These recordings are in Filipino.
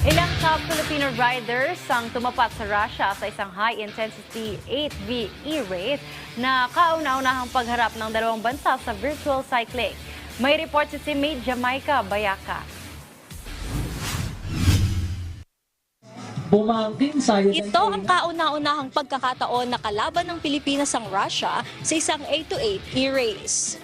Ilang top Filipino riders ang tumapat sa Russia sa isang high-intensity 8VE race na kauna-unahang pagharap ng dalawang bansa sa virtual cycling. May report si teammate Jamaica Bayaka. Ito ang kauna-unahang pagkakataon na kalaban ng Pilipinas ang Russia sa isang 8-8 e-race.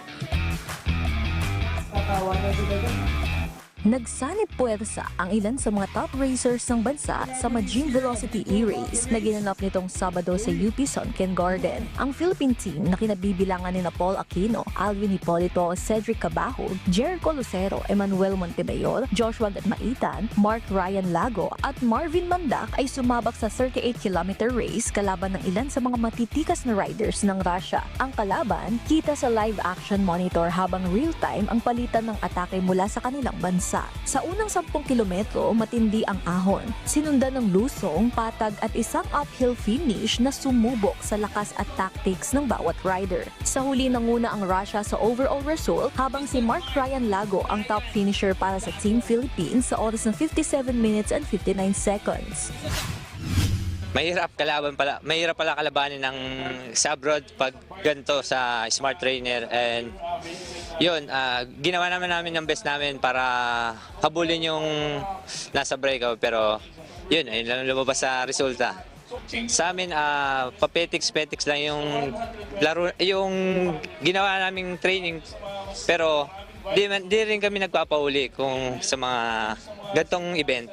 Nagsanib puwersa ang ilan sa mga top racers ng bansa sa Majin Velocity e-race na ginanap nitong Sabado sa UP Sunken Garden. Ang Philippine team na kinabibilangan ni Paul Aquino, Alvin Hipolito, Cedric Cabajo, Jericho Lucero, Emmanuel Montemayor, Joshua Gatmaitan, Mark Ryan Lago at Marvin Mandak ay sumabak sa 38-kilometer race kalaban ng ilan sa mga matitikas na riders ng Russia. Ang kalaban, kita sa live action monitor habang real-time ang palitan ng atake mula sa kanilang bansa. Sa unang 10 kilometro, matindi ang ahon. Sinundan ng lusong, patag at isang uphill finish na sumubok sa lakas at tactics ng bawat rider. Sa huli nanguna ang Russia sa overall result habang si Mark Ryan Lago ang top finisher para sa Team Philippines sa oras ng 57 minutes and 59 seconds. Mahirap pala kalabanin ng sa abroad pag ganito sa smart trainer, and yun, ginawa namin ng best namin para habulin yung nasa breakout, pero yun, ayun lang lumabas sa resulta. Sa amin, papetiks-petiks lang yung laro, yung ginawa naming training, pero di rin kami nagpapauli kung sa mga gantong event.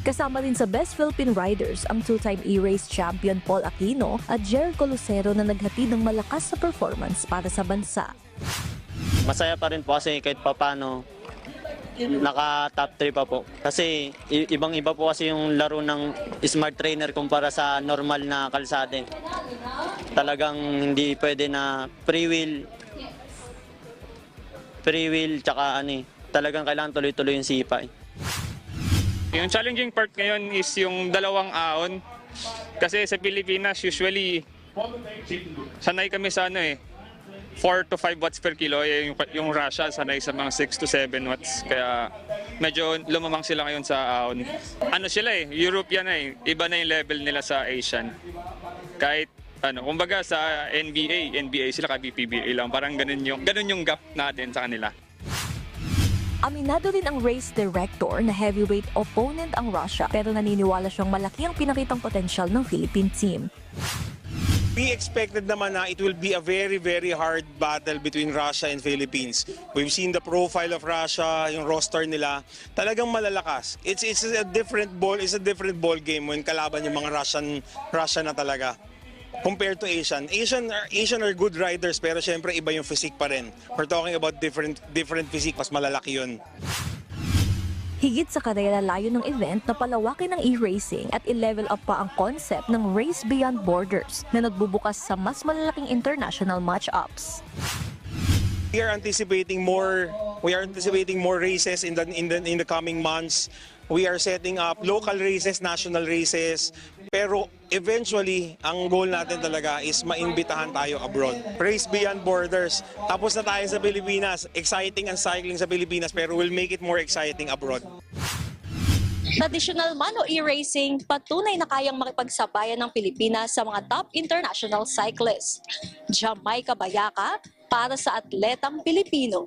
Kasama rin sa Best Philippine Riders ang two-time e-race champion Paul Aquino at Jericho Lucero na naghatid ng malakas na performance para sa bansa. Masaya pa rin po kasi kahit papano naka-top 3 pa po. Kasi ibang-iba po kasi yung laro ng smart trainer kumpara sa normal na kalsada. Talagang hindi pwede na free wheel tsaka talagang kailangan tuloy-tuloy yung sipa. Yung challenging part ngayon is yung dalawang ahon. Kasi sa Pilipinas, usually, sanay kami sa 4 to 5 watts per kilo. Yung Russia, sanay sa mga 6 to 7 watts. Kaya medyo lumamang sila ngayon sa ahon. Sila European Iba na yung level nila sa Asian. Kahit kumbaga sa NBA sila ka-PBA lang. Parang ganun yung gap natin sa kanila. Aminado rin ang race director na heavyweight opponent ang Russia pero naniniwala siyang malaki ang pinakitang potensyal ng Philippine team. We expected naman na it will be a very, very hard battle between Russia and Philippines. We've seen the profile of Russia, yung roster nila, talagang malalakas. It's a different ball game when kalaban yung mga Russian na talaga. Compared to Asian are good riders pero syempre iba yung physique pa rin. We're talking about different physique, mas malalaki yun. Higit sa karera, layo ng event na palawakin ng e-racing at i-level up pa ang concept ng Race Beyond Borders na nagbubukas sa mas malalaking international match-ups. We are anticipating more races in the coming months. We are setting up local races, national races. Pero eventually, ang goal natin talaga is maimbitahan tayo abroad. Race Beyond Borders. Tapos na tayo sa Pilipinas. Exciting ang cycling sa Pilipinas pero we'll make it more exciting abroad. Traditional man o e-racing, patunay na kayang makipagsabayan ng Pilipinas sa mga top international cyclists. Jamaica Bayaka para sa Atletang Pilipino.